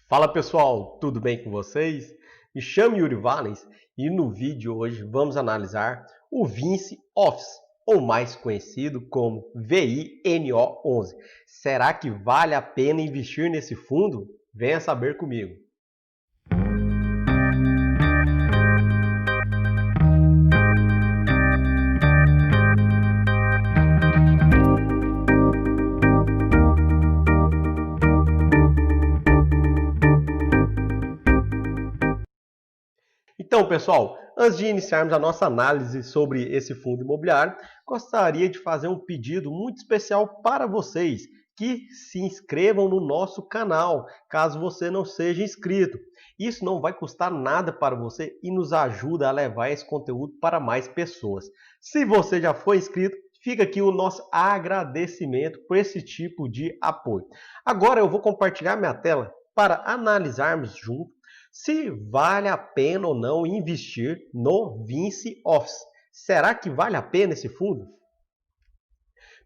Fala pessoal, tudo bem com vocês? Me chamo Yuri Valens e no vídeo hoje vamos analisar o Vinci Office, ou mais conhecido como VINO11. Será que vale a pena investir nesse fundo? Venha saber comigo. Então, pessoal, antes de iniciarmos a nossa análise sobre esse fundo imobiliário, gostaria de fazer um pedido muito especial para vocês que se inscrevam no nosso canal, caso você não seja inscrito. Isso não vai custar nada para você e nos ajuda a levar esse conteúdo para mais pessoas. Se você já foi inscrito, fica aqui o nosso agradecimento por esse tipo de apoio. Agora eu vou compartilhar minha tela para analisarmos junto se vale a pena ou não investir no Vinci Office. Será que vale a pena esse fundo?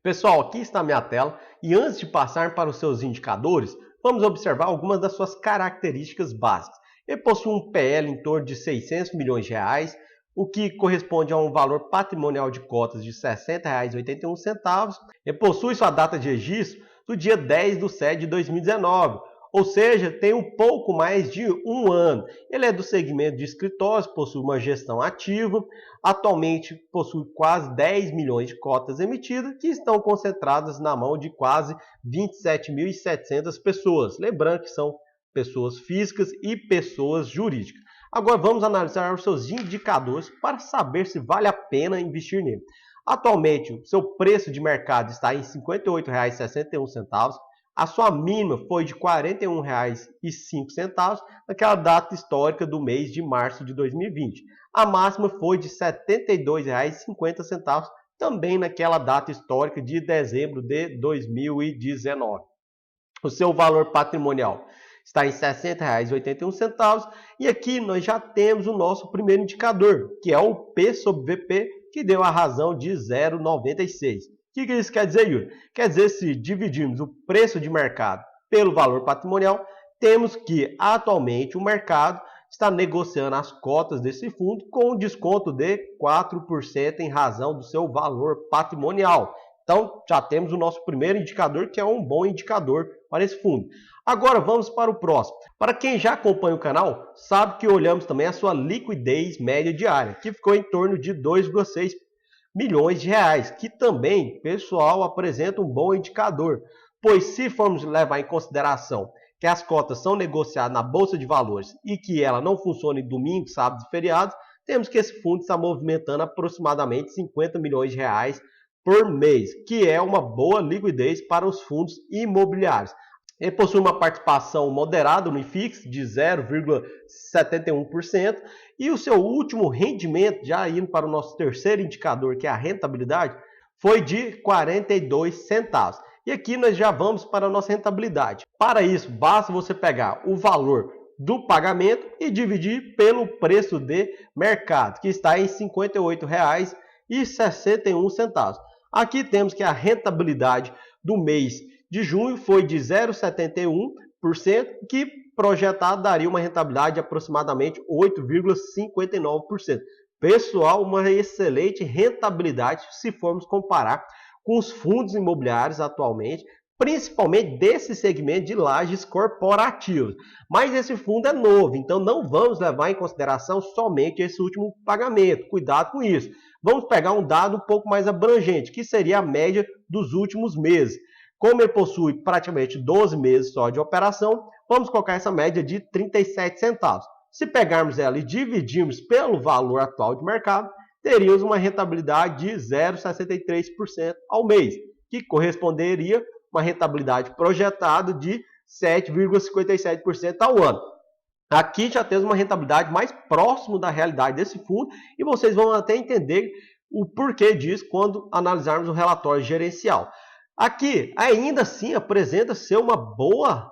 Pessoal, aqui está a minha tela e antes de passar para os seus indicadores, vamos observar algumas das suas características básicas. Ele possui um PL em torno de 600 milhões de reais, o que corresponde a um valor patrimonial de cotas de R$ 60,81. Ele possui sua data de registro do dia 10/7 de 2019, ou seja, tem um pouco mais de um ano. Ele é do segmento de escritórios, possui uma gestão ativa, atualmente possui quase 10 milhões de cotas emitidas, que estão concentradas na mão de quase 27.700 pessoas. Lembrando que são pessoas físicas e pessoas jurídicas. Agora vamos analisar os seus indicadores para saber se vale a pena investir nele. Atualmente, o seu preço de mercado está em R$ 58,61. A sua mínima foi de R$ 41,05 naquela data histórica do mês de março de 2020. A máxima foi de R$ 72,50 também naquela data histórica de dezembro de 2019. O seu valor patrimonial está em R$ 60,81 e aqui nós já temos o nosso primeiro indicador, que é o P sobre VP, que deu a razão de 0,96. O que isso quer dizer, Yuri? Quer dizer, se dividirmos o preço de mercado pelo valor patrimonial, temos que atualmente o mercado está negociando as cotas desse fundo com um desconto de 4% em razão do seu valor patrimonial. Então, já temos o nosso primeiro indicador, que é um bom indicador para esse fundo. Agora, vamos para o próximo. Para quem já acompanha o canal, sabe que olhamos também a sua liquidez média diária, que ficou em torno de 2,6 milhões de reais, que também, pessoal, apresenta um bom indicador, pois se formos levar em consideração que as cotas são negociadas na Bolsa de Valores e que ela não funciona em domingo, sábado e feriados, temos que esse fundo está movimentando aproximadamente 50 milhões de reais por mês, que é uma boa liquidez para os fundos imobiliários. Ele possui uma participação moderada no IFIX de 0,71% e o seu último rendimento, já indo para o nosso terceiro indicador, que é a rentabilidade, foi de 42 centavos. E aqui nós já vamos para a nossa rentabilidade. Para isso, basta você pegar o valor do pagamento e dividir pelo preço de mercado, que está em R$ 58,61. Aqui temos que a rentabilidade do mês de junho foi de 0,71%, que projetado daria uma rentabilidade de aproximadamente 8,59%. Pessoal, uma excelente rentabilidade se formos comparar com os fundos imobiliários atualmente, principalmente desse segmento de lajes corporativas. Mas esse fundo é novo, então não vamos levar em consideração somente esse último pagamento. Cuidado com isso. Vamos pegar um dado um pouco mais abrangente, que seria a média dos últimos meses. Como ele possui praticamente 12 meses só de operação, vamos colocar essa média de 37 centavos. Se pegarmos ela e dividirmos pelo valor atual de mercado, teríamos uma rentabilidade de 0,63% ao mês, que corresponderia a uma rentabilidade projetada de 7,57% ao ano. Aqui já temos uma rentabilidade mais próxima da realidade desse fundo e vocês vão até entender o porquê disso quando analisarmos o relatório gerencial. Aqui, ainda assim, apresenta ser uma boa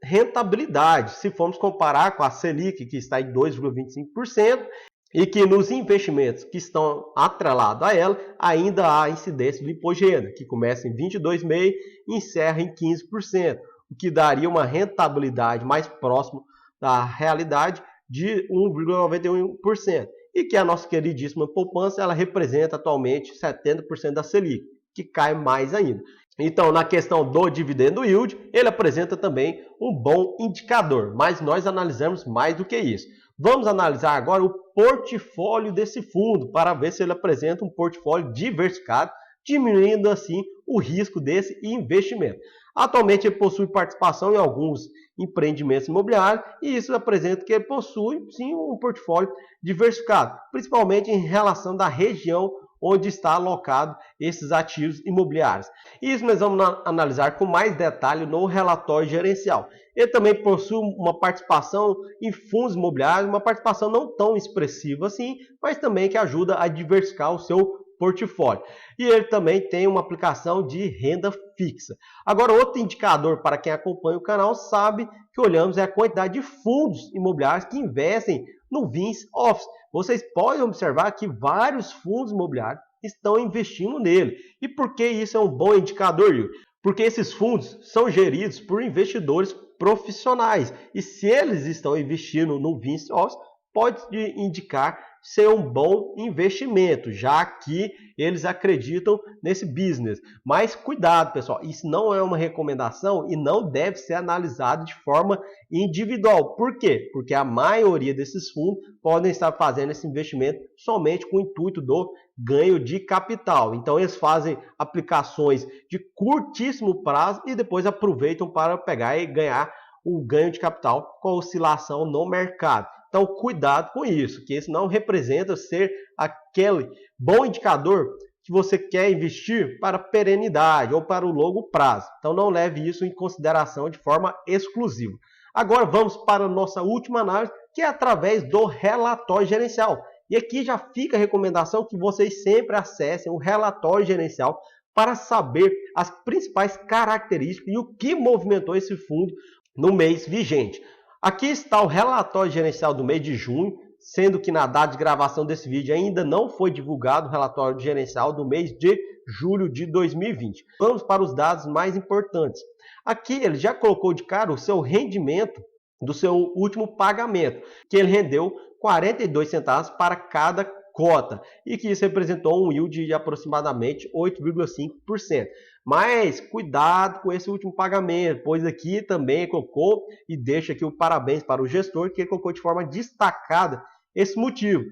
rentabilidade, se formos comparar com a Selic, que está em 2,25%, e que nos investimentos que estão atrelados a ela, ainda há incidência do imposto de renda, que começa em 22,5% e encerra em 15%. o que daria uma rentabilidade mais próxima da realidade de 1,91%. E que a nossa queridíssima poupança, ela representa atualmente 70% da Selic, que cai mais ainda. Então, na questão do dividendo yield, ele apresenta também um bom indicador, mas nós analisamos mais do que isso. Vamos analisar agora o portfólio desse fundo para ver se ele apresenta um portfólio diversificado, diminuindo assim o risco desse investimento. Atualmente ele possui participação em alguns empreendimentos imobiliários e isso apresenta que ele possui sim um portfólio diversificado, principalmente em relação da região onde está alocado esses ativos imobiliários. Isso nós vamos analisar com mais detalhe no relatório gerencial. Ele também possui uma participação em fundos imobiliários, uma participação não tão expressiva assim, mas também que ajuda a diversificar o seu portfólio. E ele também tem uma aplicação de renda fixa. Agora, outro indicador para quem acompanha o canal sabe que olhamos é a quantidade de fundos imobiliários que investem no Vinci Office. Vocês podem observar que vários fundos imobiliários estão investindo nele. E por que isso é um bom indicador, Yuri? Porque esses fundos são geridos por investidores profissionais. E se eles estão investindo no Vinci Office, pode indicar ser um bom investimento, já que eles acreditam nesse business. Mas cuidado, pessoal, isso não é uma recomendação e não deve ser analisado de forma individual. Por quê? Porque a maioria desses fundos podem estar fazendo esse investimento somente com o intuito do ganho de capital. Então eles fazem aplicações de curtíssimo prazo e depois aproveitam para pegar e ganhar o ganho de capital com a oscilação no mercado. Então, cuidado com isso, que isso não representa ser aquele bom indicador que você quer investir para perenidade ou para o longo prazo. Então, não leve isso em consideração de forma exclusiva. Agora, vamos para a nossa última análise, que é através do relatório gerencial. E aqui já fica a recomendação que vocês sempre acessem o relatório gerencial para saber as principais características e o que movimentou esse fundo no mês vigente. Aqui está o relatório gerencial do mês de junho, sendo que na data de gravação desse vídeo ainda não foi divulgado o relatório gerencial do mês de julho de 2020. Vamos para os dados mais importantes. Aqui ele já colocou de cara o seu rendimento do seu último pagamento, que ele rendeu 42 centavos para cada cota e que isso representou um yield de aproximadamente 8,5%. Mas cuidado com esse último pagamento, pois aqui também colocou e deixa aqui o parabéns para o gestor que ele colocou de forma destacada esse motivo,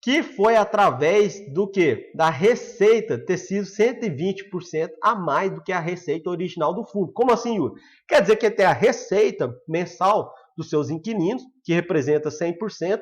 que foi através do que? Da receita ter sido 120% a mais do que a receita original do fundo. Como assim, Yuri? Quer dizer que tem a receita mensal dos seus inquilinos, que representa 100%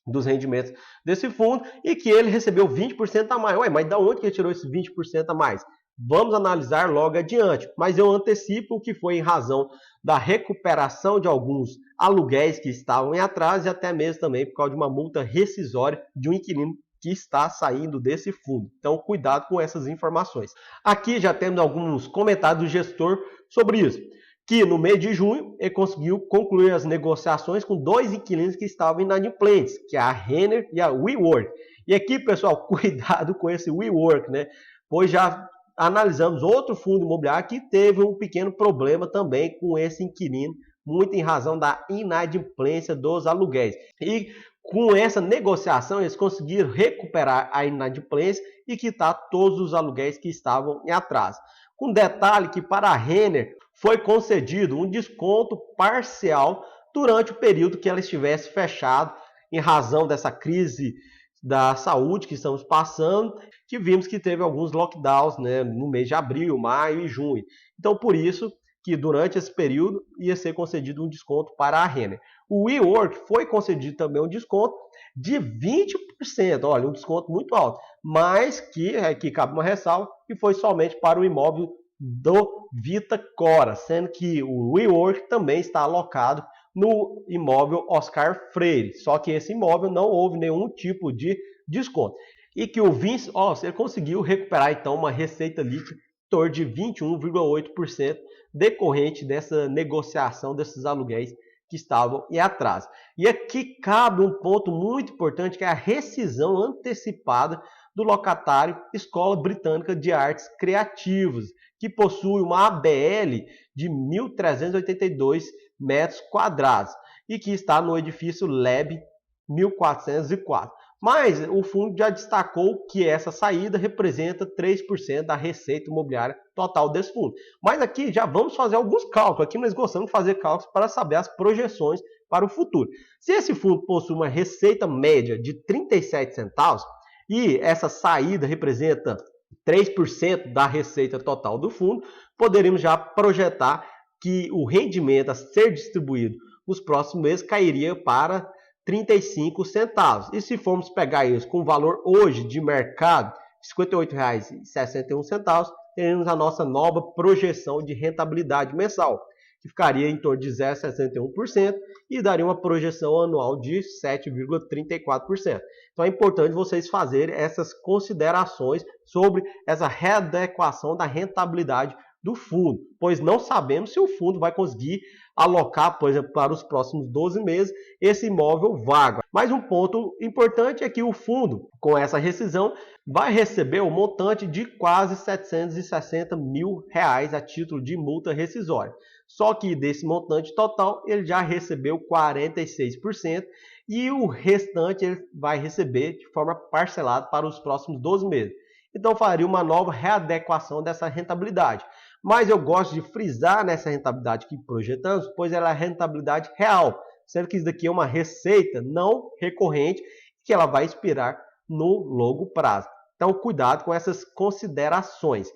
dos rendimentos desse fundo, e que ele recebeu 20% a mais. Ué, mas da onde que ele tirou esse 20% a mais? Vamos analisar logo adiante, mas eu antecipo que foi em razão da recuperação de alguns aluguéis que estavam em atraso e até mesmo também por causa de uma multa rescisória de um inquilino que está saindo desse fundo. Então, cuidado com essas informações. Aqui já temos alguns comentários do gestor sobre isso, que no mês de junho ele conseguiu concluir as negociações com dois inquilinos que estavam inadimplentes, que é a Renner e a WeWork. E aqui, pessoal, cuidado com esse WeWork, né? Pois já analisamos outro fundo imobiliário que teve um pequeno problema também com esse inquilino, muito em razão da inadimplência dos aluguéis. E com essa negociação, eles conseguiram recuperar a inadimplência e quitar todos os aluguéis que estavam em atraso. Com detalhe que para a Renner foi concedido um desconto parcial durante o período que ela estivesse fechada em razão dessa crise da saúde que estamos passando, que vimos que teve alguns lockdowns, né, no mês de abril, maio e junho. Então, por isso que durante esse período ia ser concedido um desconto para a Renner. O WeWork foi concedido também um desconto de 20%, olha, um desconto muito alto, mas que aqui cabe uma ressalva, que foi somente para o imóvel do Vita Cora, sendo que o WeWork também está alocado no imóvel Oscar Freire, só que esse imóvel não houve nenhum tipo de desconto. E que o Vinci Office conseguiu recuperar então uma receita líquida em torno de 21,8% decorrente dessa negociação desses aluguéis que estavam em atraso. E aqui cabe um ponto muito importante, que é a rescisão antecipada do locatário Escola Britânica de Artes Criativas, que possui uma ABL de 1.382 metros quadrados e que está no edifício LEB 1404. Mas o fundo já destacou que essa saída representa 3% da receita imobiliária total desse fundo. Mas aqui já vamos fazer alguns cálculos. Aqui nós gostamos de fazer cálculos para saber as projeções para o futuro. Se esse fundo possui uma receita média de 37 centavos e essa saída representa 3% da receita total do fundo, poderíamos já projetar que o rendimento a ser distribuído nos próximos meses cairia para 35 centavos. E se formos pegar isso com o valor hoje de mercado, R$ 58,61, teremos a nossa nova projeção de rentabilidade mensal, que ficaria em torno de 0,61% e daria uma projeção anual de 7,34%. Então é importante vocês fazerem essas considerações sobre essa readequação da rentabilidade do fundo, pois não sabemos se o fundo vai conseguir alocar, por exemplo, para os próximos 12 meses, esse imóvel vago. Mas um ponto importante é que o fundo, com essa rescisão, vai receber um montante de quase R$ 760 mil a título de multa rescisória. Só que desse montante total, ele já recebeu 46% e o restante ele vai receber de forma parcelada para os próximos 12 meses. Então faria uma nova readequação dessa rentabilidade. Mas eu gosto de frisar nessa rentabilidade que projetamos, pois ela é a rentabilidade real, sendo que isso daqui é uma receita não recorrente que ela vai expirar no longo prazo. Então cuidado com essas considerações.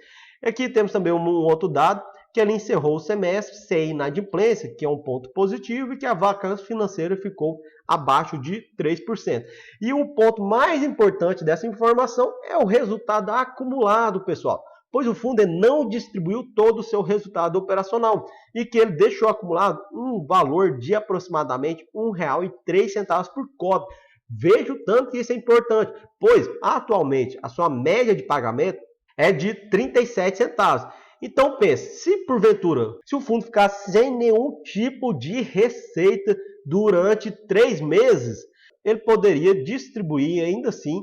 Aqui temos também um outro dado, que ele encerrou o semestre sem inadimplência, que é um ponto positivo, e que a vacância financeira ficou abaixo de 3%. E o ponto mais importante dessa informação é o resultado acumulado, pessoal, pois o fundo não distribuiu todo o seu resultado operacional e que ele deixou acumulado um valor de aproximadamente R$ 1,03 por cota. Veja o tanto que isso é importante, pois atualmente a sua média de pagamento é de 37 centavos. Então pense, se porventura, se o fundo ficar sem nenhum tipo de receita durante 3 meses, ele poderia distribuir ainda assim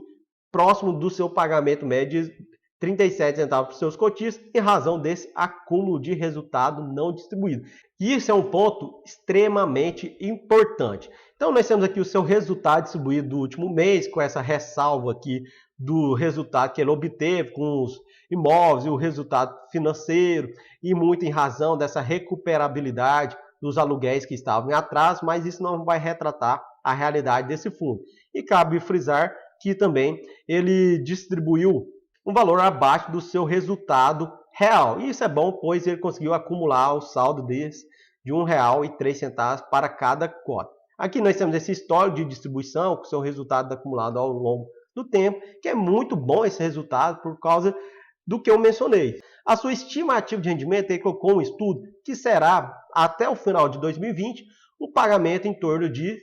próximo do seu pagamento médio de 37 centavos para os seus cotistas em razão desse acúmulo de resultado não distribuído. E isso é um ponto extremamente importante. Então nós temos aqui o seu resultado distribuído do último mês, com essa ressalva aqui do resultado que ele obteve com os imóveis e o resultado financeiro, e muito em razão dessa recuperabilidade dos aluguéis que estavam em atraso, mas isso não vai retratar a realidade desse fundo. E cabe frisar que também ele distribuiu um valor abaixo do seu resultado real. E isso é bom, pois ele conseguiu acumular o saldo desse de R$ 1,03 para cada cota. Aqui nós temos esse histórico de distribuição, com o seu resultado acumulado ao longo do tempo, que é muito bom esse resultado por causa do que eu mencionei. A sua estimativa de rendimento, ele colocou um estudo que será, até o final de 2020, o pagamento em torno de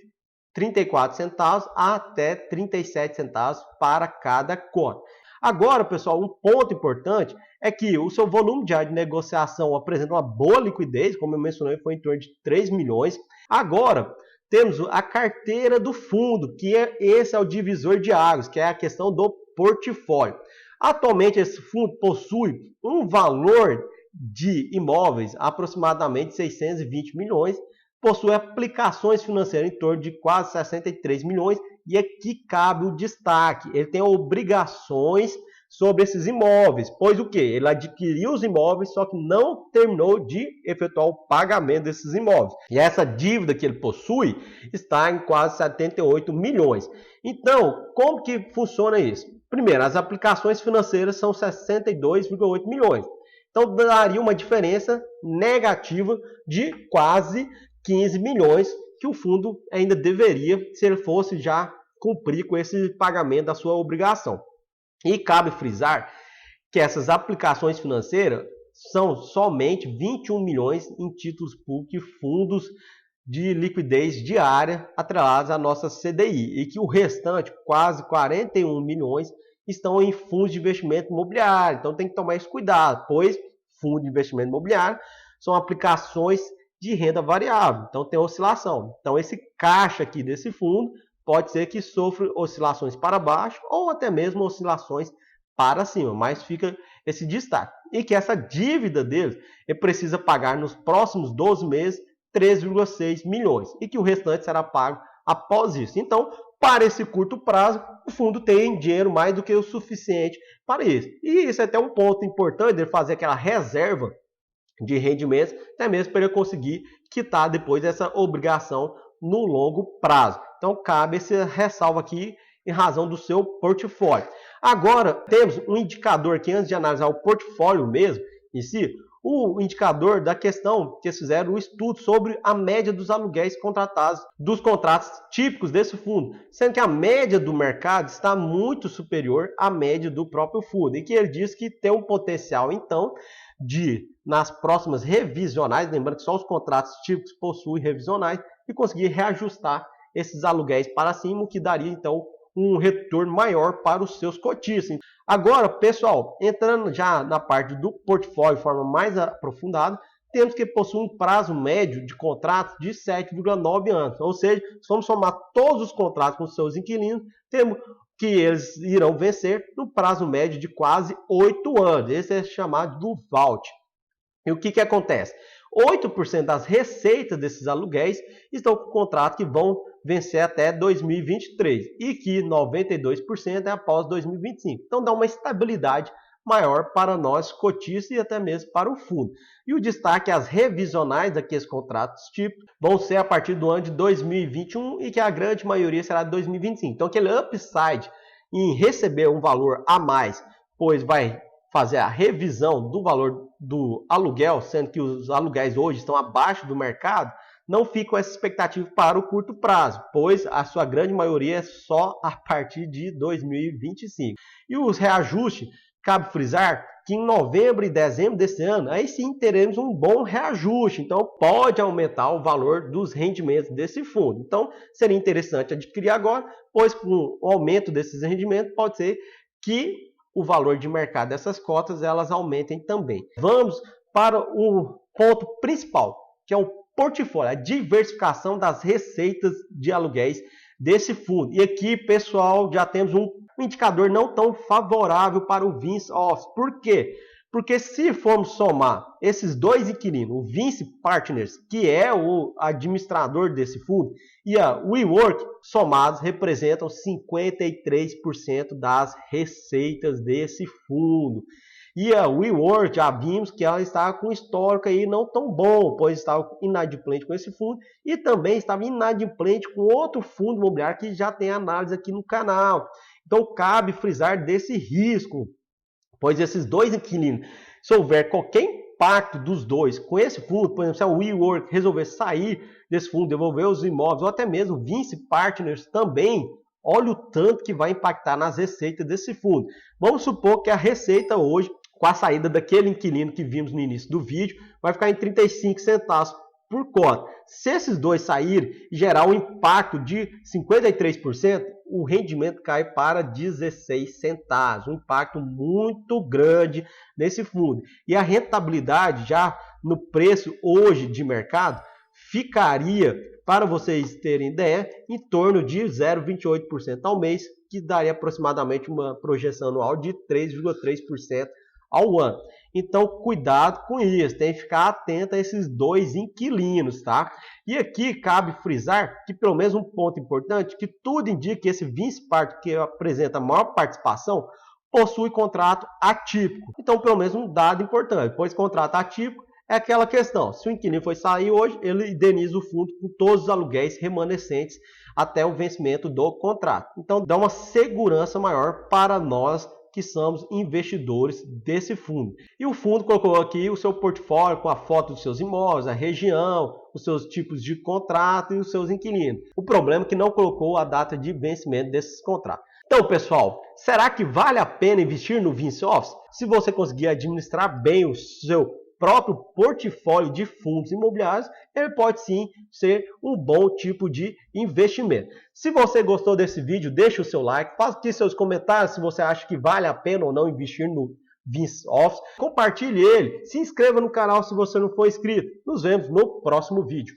34 centavos até 37 centavos para cada cota. Agora, pessoal, um ponto importante é que o seu volume diário de negociação apresenta uma boa liquidez, como eu mencionei, foi em torno de 3 milhões. Agora, temos a carteira do fundo, que esse é o divisor de águas, que é a questão do portfólio. Atualmente, esse fundo possui um valor de imóveis aproximadamente 620 milhões, possui aplicações financeiras em torno de quase 63 milhões, e aqui cabe o destaque, ele tem obrigações sobre esses imóveis, pois o que? Ele adquiriu os imóveis, só que não terminou de efetuar o pagamento desses imóveis. E essa dívida que ele possui está em quase 78 milhões. Então, como que funciona isso? Primeiro, as aplicações financeiras são 62,8 milhões. Então, daria uma diferença negativa de quase 15 milhões que o fundo ainda deveria, se ele fosse já cumprir com esse pagamento da sua obrigação. E cabe frisar que essas aplicações financeiras são somente 21 milhões em títulos públicos e fundos de liquidez diária atrelados à nossa CDI, e que o restante, quase 41 milhões, estão em fundos de investimento imobiliário. Então tem que tomar esse cuidado, pois fundo de investimento imobiliário são aplicações de renda variável, então tem oscilação. Então esse caixa aqui desse fundo pode ser que sofra oscilações para baixo ou até mesmo oscilações para cima, mas fica esse destaque. E que essa dívida deles, ele precisa pagar nos próximos 12 meses 3,6 milhões e que o restante será pago após isso. Então, para esse curto prazo, o fundo tem dinheiro mais do que o suficiente para isso. E isso é até um ponto importante, ele fazer aquela reserva de rendimentos, até mesmo para ele conseguir quitar depois essa obrigação no longo prazo. Então, cabe essa ressalva aqui em razão do seu portfólio. Agora, temos um indicador aqui, antes de analisar o portfólio mesmo em si, o indicador da questão que eles fizeram o estudo sobre a média dos aluguéis contratados, dos contratos típicos desse fundo, sendo que a média do mercado está muito superior à média do próprio fundo, e que ele diz que tem um potencial, então, de, nas próximas revisionais, lembrando que só os contratos típicos possuem revisionais, e conseguir reajustar esses aluguéis para cima, o que daria, então, um retorno maior para os seus cotistas. Agora, pessoal, entrando já na parte do portfólio de forma mais aprofundada, temos que possuir um prazo médio de contratos de 7,9 anos. Ou seja, se vamos somar todos os contratos com seus inquilinos, temos que eles irão vencer no prazo médio de quase 8 anos. Esse é chamado do VALT. E o que acontece? 8% das receitas desses aluguéis estão com contratos que vão vencer até 2023 e que 92% é após 2025. Então dá uma estabilidade maior para nós cotistas e até mesmo para o fundo. E o destaque é as revisionais daqueles contratos típicos vão ser a partir do ano de 2021 e que a grande maioria será de 2025. Então aquele upside em receber um valor a mais, pois vai fazer a revisão do valor do aluguel, sendo que os aluguéis hoje estão abaixo do mercado, não fica com essa expectativa para o curto prazo, pois a sua grande maioria é só a partir de 2025. E os reajustes, cabe frisar que em novembro e dezembro desse ano, aí sim teremos um bom reajuste, então pode aumentar o valor dos rendimentos desse fundo. Então seria interessante adquirir agora, pois com o aumento desses rendimentos pode ser que o valor de mercado dessas cotas elas aumentem também. Vamos para o ponto principal, que é o portfólio, a diversificação das receitas de aluguéis desse fundo. E aqui, pessoal, já temos um indicador não tão favorável para o Vinci Office. Por quê? Porque se formos somar esses dois inquilinos, o Vinci Partners, que é o administrador desse fundo, e a WeWork, somados representam 53% das receitas desse fundo. E a WeWork, já vimos que ela está com um histórico aí não tão bom, pois estava inadimplente com esse fundo e também estava inadimplente com outro fundo imobiliário que já tem análise aqui no canal. Então cabe frisar desse risco, pois esses dois inquilinos, se houver qualquer impacto dos dois com esse fundo, por exemplo, se a WeWork resolver sair desse fundo, devolver os imóveis, ou até mesmo o Vinci Partners também, olha o tanto que vai impactar nas receitas desse fundo. Vamos supor que a receita hoje, com a saída daquele inquilino que vimos no início do vídeo, vai ficar em 35 centavos por cota. Se esses dois saírem e gerar um impacto de 53%, o rendimento cai para 16 centavos. Um impacto muito grande nesse fundo. E a rentabilidade já no preço hoje de mercado ficaria, para vocês terem ideia, em torno de 0,28% ao mês, que daria aproximadamente uma projeção anual de 3,3% ao ano. Então, cuidado com isso, tem que ficar atento a esses dois inquilinos, tá? E aqui cabe frisar que, pelo menos um ponto importante, que tudo indica que esse Vinci Partners, que apresenta a maior participação, possui contrato atípico. Então, pelo menos um dado importante, pois contrato atípico é aquela questão, se o inquilino for sair hoje, ele indeniza o fundo com todos os aluguéis remanescentes até o vencimento do contrato. Então, dá uma segurança maior para nós que somos investidores desse fundo. E o fundo colocou aqui o seu portfólio com a foto dos seus imóveis, a região, os seus tipos de contrato e os seus inquilinos. O problema é que não colocou a data de vencimento desses contratos. Então, pessoal, será que vale a pena investir no Vinci Office? Se você conseguir administrar bem o seu próprio portfólio de fundos imobiliários, ele pode sim ser um bom tipo de investimento. Se você gostou desse vídeo, deixe o seu like, faça aqui seus comentários se você acha que vale a pena ou não investir no Vinci Office. Compartilhe ele, se inscreva no canal se você não for inscrito. Nos vemos no próximo vídeo.